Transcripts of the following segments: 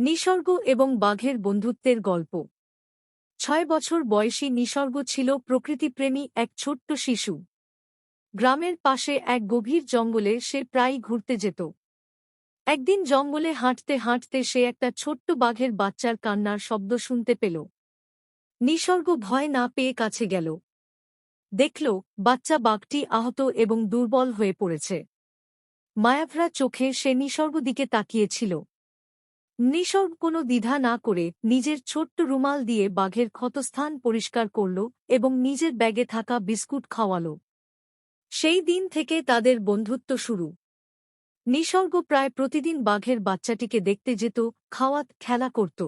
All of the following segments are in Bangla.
নিসর্গ এবং বাঘের বন্ধুত্বের গল্প। ৬ বছর বয়সী নিসর্গ ছিল প্রকৃতিপ্রেমী এক ছোট্ট শিশু। গ্রামের পাশে এক গভীর জঙ্গলে সে প্রায়ই ঘুরতে যেত। একদিন জঙ্গলে হাঁটতে হাঁটতে সে একটা ছোট্ট বাঘের বাচ্চার কান্নার শব্দ শুনতে পেল। নিসর্গ ভয় না পেয়ে কাছে গেল। দেখল বাচ্চা বাঘটি আহত এবং দুর্বল হয়ে পড়েছে। মায়াভরা চোখে সে নিসর্গ দিকে তাকিয়েছিল। নিসর্গ কোনো দ্বিধা না করে নিজের ছোট্ট রুমাল দিয়ে বাঘের ক্ষতস্থান পরিষ্কার করল এবং নিজের ব্যাগে থাকা বিস্কুট খাওয়াল। সেই দিন থেকে তাদের বন্ধুত্ব শুরু। নিসর্গ প্রায় প্রতিদিন বাঘের বাচ্চাটিকে দেখতে যেত, খাওয়াত, খেলা করত।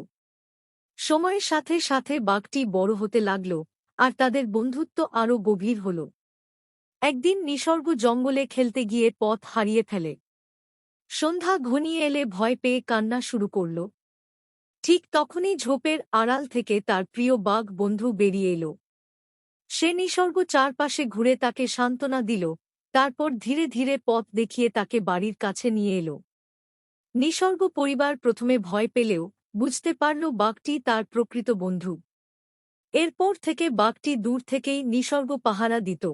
সময়ের সাথে সাথে বাঘটি বড় হতে লাগল, আর তাদের বন্ধুত্ব আরও গভীর হল। একদিন নিসর্গ জঙ্গলে খেলতে গিয়ে পথ হারিয়ে ফেলে। সন্ধ্যা ঘনিয়ে এলে ভয় পেয়ে কান্না শুরু করল। ঠিক তখনই ঝোপের আড়াল থেকে তার প্রিয় বাঘ বন্ধু বেরিয়ে এল। সে নিসর্গ চারপাশে ঘুরে তাকে সান্ত্বনা দিল, তারপর ধীরে ধীরে পথ দেখিয়ে তাকে বাড়ির কাছে নিয়ে এল। নিসর্গ পরিবার প্রথমে ভয় পেলেও বুঝতে পারল বাঘটি তার প্রকৃত বন্ধু। এরপর থেকে বাঘটি দূর থেকেই নিসর্গ পাহারা দিত।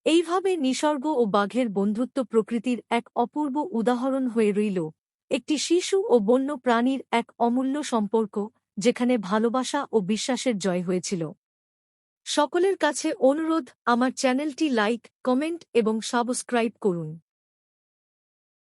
এইভাবে নিসর্গ ও বাঘের বন্ধুত্ব প্রকৃতির এক অপূর্ব উদাহরণ হয়ে রইল, একটি শিশু ও বন্য প্রাণীর এক অমূল্য সম্পর্ক, যেখানে ভালোবাসা ও বিশ্বাসের জয় হয়েছিল। সকলের কাছে অনুরোধ, আমার চ্যানেলটি লাইক, কমেন্ট এবং সাবস্ক্রাইব করুন।